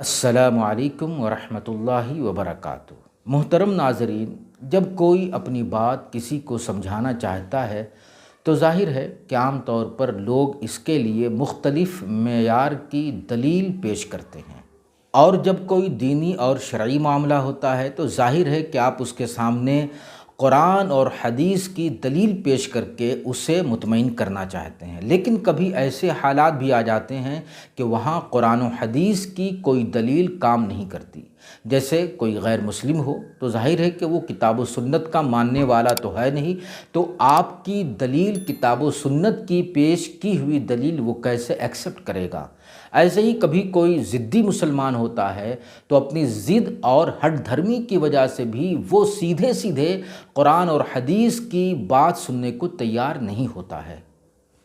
السلام علیکم ورحمۃ اللہ وبرکاتہ۔ محترم ناظرین، جب کوئی اپنی بات کسی کو سمجھانا چاہتا ہے تو ظاہر ہے کہ عام طور پر لوگ اس کے لیے مختلف معیار کی دلیل پیش کرتے ہیں، اور جب کوئی دینی اور شرعی معاملہ ہوتا ہے تو ظاہر ہے کہ آپ اس کے سامنے قرآن اور حدیث کی دلیل پیش کر کے اسے مطمئن کرنا چاہتے ہیں۔ لیکن کبھی ایسے حالات بھی آ جاتے ہیں کہ وہاں قرآن و حدیث کی کوئی دلیل کام نہیں کرتی۔ جیسے کوئی غیر مسلم ہو تو ظاہر ہے کہ وہ کتاب و سنت کا ماننے والا تو ہے نہیں، تو آپ کی دلیل کتاب و سنت کی پیش کی ہوئی دلیل وہ کیسے ایکسیپٹ کرے گا؟ ایسے ہی کبھی کوئی ضدی مسلمان ہوتا ہے تو اپنی ضد اور ہٹ دھرمی کی وجہ سے بھی وہ سیدھے سیدھے قرآن اور حدیث کی بات سننے کو تیار نہیں ہوتا ہے۔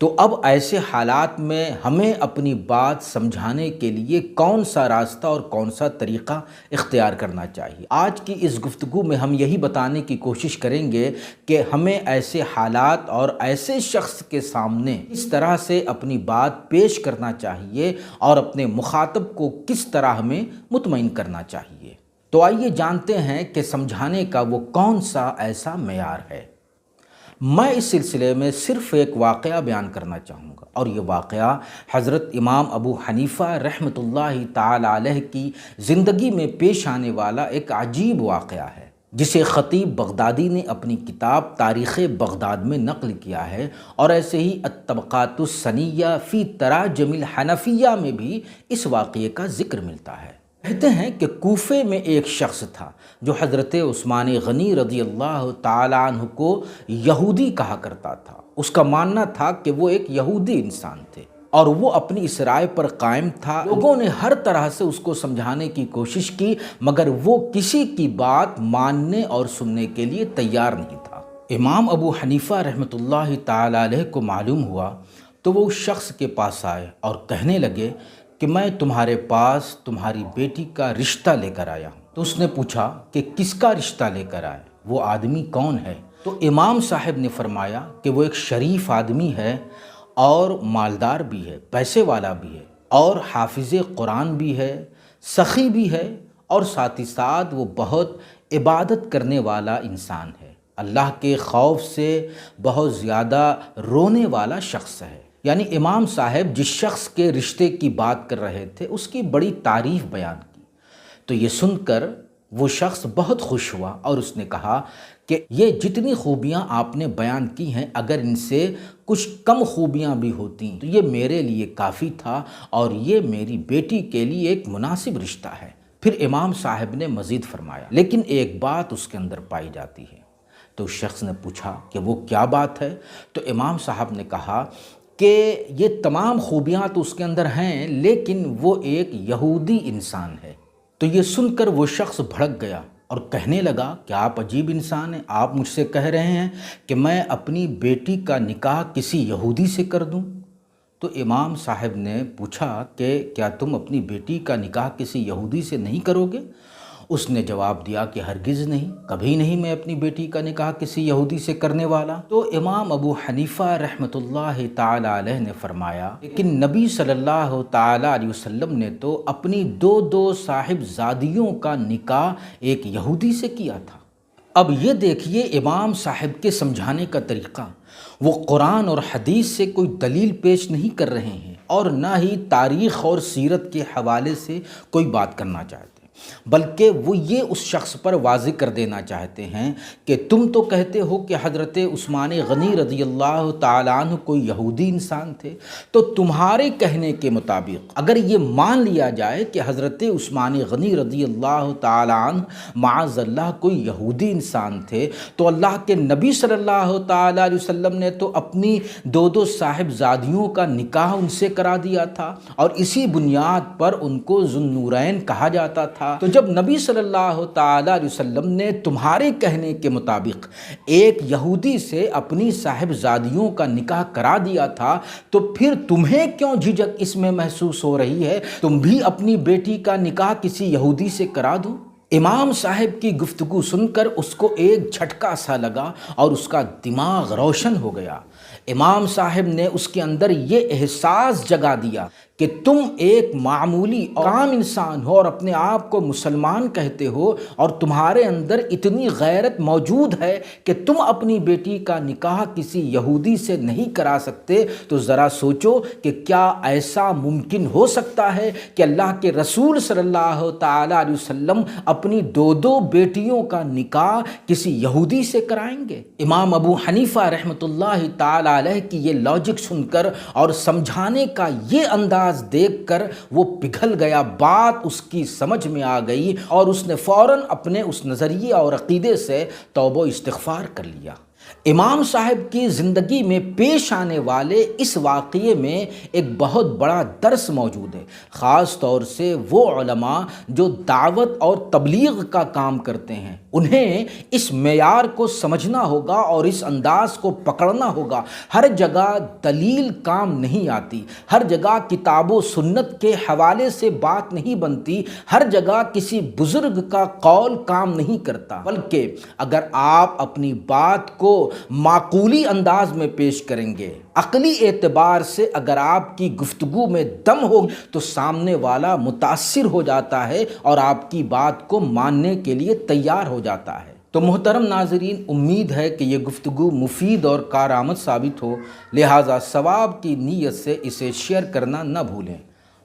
تو اب ایسے حالات میں ہمیں اپنی بات سمجھانے کے لیے کون سا راستہ اور کون سا طریقہ اختیار کرنا چاہیے؟ آج کی اس گفتگو میں ہم یہی بتانے کی کوشش کریں گے کہ ہمیں ایسے حالات اور ایسے شخص کے سامنے کس طرح سے اپنی بات پیش کرنا چاہیے اور اپنے مخاطب کو کس طرح ہمیں مطمئن کرنا چاہیے۔ تو آئیے جانتے ہیں کہ سمجھانے کا وہ کون سا ایسا معیار ہے۔ میں اس سلسلے میں صرف ایک واقعہ بیان کرنا چاہوں گا، اور یہ واقعہ حضرت امام ابو حنیفہ رحمۃ اللہ تعالی علیہ کی زندگی میں پیش آنے والا ایک عجیب واقعہ ہے، جسے خطیب بغدادی نے اپنی کتاب تاریخ بغداد میں نقل کیا ہے، اور ایسے ہی الطبقات السنیہ فی تراجم الحنفیہ میں بھی اس واقعے کا ذکر ملتا ہے۔ کہتے ہیں کہ کوفے میں ایک شخص تھا جو حضرت عثمان غنی رضی اللہ تعالیٰ عنہ کو یہودی کہا کرتا تھا۔ اس کا ماننا تھا کہ وہ ایک یہودی انسان تھے، اور وہ اپنی اس رائے پر قائم تھا۔ لوگوں نے ہر طرح سے اس کو سمجھانے کی کوشش کی، مگر وہ کسی کی بات ماننے اور سننے کے لیے تیار نہیں تھا۔ امام ابو حنیفہ رحمۃ اللہ تعالیٰ علیہ کو معلوم ہوا تو وہ اس شخص کے پاس آئے اور کہنے لگے کہ میں تمہارے پاس تمہاری بیٹی کا رشتہ لے کر آیا ہوں۔ تو اس نے پوچھا کہ کس کا رشتہ لے کر آئے، وہ آدمی کون ہے؟ تو امام صاحب نے فرمایا کہ وہ ایک شریف آدمی ہے، اور مالدار بھی ہے، پیسے والا بھی ہے، اور حافظ قرآن بھی ہے، سخی بھی ہے، اور ساتھ ہی ساتھ وہ بہت عبادت کرنے والا انسان ہے، اللہ کے خوف سے بہت زیادہ رونے والا شخص ہے۔ یعنی امام صاحب جس شخص کے رشتے کی بات کر رہے تھے اس کی بڑی تعریف بیان کی۔ تو یہ سن کر وہ شخص بہت خوش ہوا، اور اس نے کہا کہ یہ جتنی خوبیاں آپ نے بیان کی ہیں، اگر ان سے کچھ کم خوبیاں بھی ہوتی تو یہ میرے لیے کافی تھا، اور یہ میری بیٹی کے لیے ایک مناسب رشتہ ہے۔ پھر امام صاحب نے مزید فرمایا، لیکن ایک بات اس کے اندر پائی جاتی ہے۔ تو اس شخص نے پوچھا کہ وہ کیا بات ہے؟ تو امام صاحب نے کہا کہ یہ تمام خوبیاں تو اس کے اندر ہیں، لیکن وہ ایک یہودی انسان ہے۔ تو یہ سن کر وہ شخص بھڑک گیا اور کہنے لگا کہ آپ عجیب انسان ہیں، آپ مجھ سے کہہ رہے ہیں کہ میں اپنی بیٹی کا نکاح کسی یہودی سے کر دوں؟ تو امام صاحب نے پوچھا کہ کیا تم اپنی بیٹی کا نکاح کسی یہودی سے نہیں کرو گے؟ اس نے جواب دیا کہ ہرگز نہیں، کبھی نہیں میں اپنی بیٹی کا نکاح کسی یہودی سے کرنے والا۔ تو امام ابو حنیفہ رحمۃ اللہ تعالی علیہ نے فرمایا، لیکن نبی صلی اللہ تعالی علیہ وسلم نے تو اپنی دو صاحب زادیوں کا نکاح ایک یہودی سے کیا تھا۔ اب یہ دیکھیے امام صاحب کے سمجھانے کا طریقہ، وہ قرآن اور حدیث سے کوئی دلیل پیش نہیں کر رہے ہیں، اور نہ ہی تاریخ اور سیرت کے حوالے سے کوئی بات کرنا چاہتے، بلکہ وہ یہ اس شخص پر واضح کر دینا چاہتے ہیں کہ تم تو کہتے ہو کہ حضرت عثمان غنی رضی اللہ تعالیٰ عنہ کوئی یہودی انسان تھے، تو تمہارے کہنے کے مطابق اگر یہ مان لیا جائے کہ حضرت عثمان غنی رضی اللہ تعالیٰ عنہ معاذ اللہ کوئی یہودی انسان تھے، تو اللہ کے نبی صلی اللہ تعالیٰ علیہ وسلم نے تو اپنی دو صاحب زادیوں کا نکاح ان سے کرا دیا تھا، اور اسی بنیاد پر ان کو ذو النورین کہا جاتا تھا۔ تو جب نبی صلی اللہ تعالیٰ علیہ وسلم نے تمہارے کہنے کے مطابق ایک یہودی سے اپنی صاحب زادیوں کا نکاح کرا دیا تھا، تو پھر تمہیں کیوں جھجک اس میں محسوس ہو رہی ہے؟ تم بھی اپنی بیٹی کا نکاح کسی یہودی سے کرا دو۔ امام صاحب کی گفتگو سن کر اس کو ایک جھٹکا سا لگا اور اس کا دماغ روشن ہو گیا۔ امام صاحب نے اس کے اندر یہ احساس جگا دیا کہ تم ایک معمولی اور عام انسان ہو اور اپنے آپ کو مسلمان کہتے ہو اور تمہارے اندر اتنی غیرت موجود ہے کہ تم اپنی بیٹی کا نکاح کسی یہودی سے نہیں کرا سکتے، تو ذرا سوچو کہ کیا ایسا ممکن ہو سکتا ہے کہ اللہ کے رسول صلی اللہ تعالیٰ علیہ وسلم اپنی دو بیٹیوں کا نکاح کسی یہودی سے کرائیں گے؟ امام ابو حنیفہ رحمۃ اللہ تعالیٰ علیہ کی یہ لاجک سن کر اور سمجھانے کا یہ انداز دیکھ کر وہ پگھل گیا، بات اس کی سمجھ میں آ گئی اور اس نے فوراً اپنے اس نظریے اور عقیدے سے توبہ و استغفار کر لیا۔ امام صاحب کی زندگی میں پیش آنے والے اس واقعے میں ایک بہت بڑا درس موجود ہے، خاص طور سے وہ علماء جو دعوت اور تبلیغ کا کام کرتے ہیں، انہیں اس معیار کو سمجھنا ہوگا اور اس انداز کو پکڑنا ہوگا۔ ہر جگہ دلیل کام نہیں آتی، ہر جگہ کتاب و سنت کے حوالے سے بات نہیں بنتی، ہر جگہ کسی بزرگ کا قول کام نہیں کرتا، بلکہ اگر آپ اپنی بات کو معقولی انداز میں پیش کریں گے، عقلی اعتبار سے اگر آپ کی گفتگو میں دم ہو تو سامنے والا متاثر ہو جاتا ہے اور آپ کی بات کو ماننے کے لیے تیار ہو جاتا ہے۔ تو محترم ناظرین، امید ہے کہ یہ گفتگو مفید اور کارآمد ثابت ہو، لہٰذا ثواب کی نیت سے اسے شیئر کرنا نہ بھولیں۔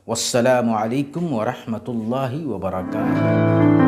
والسلام علیکم ورحمۃ اللہ وبرکاتہ۔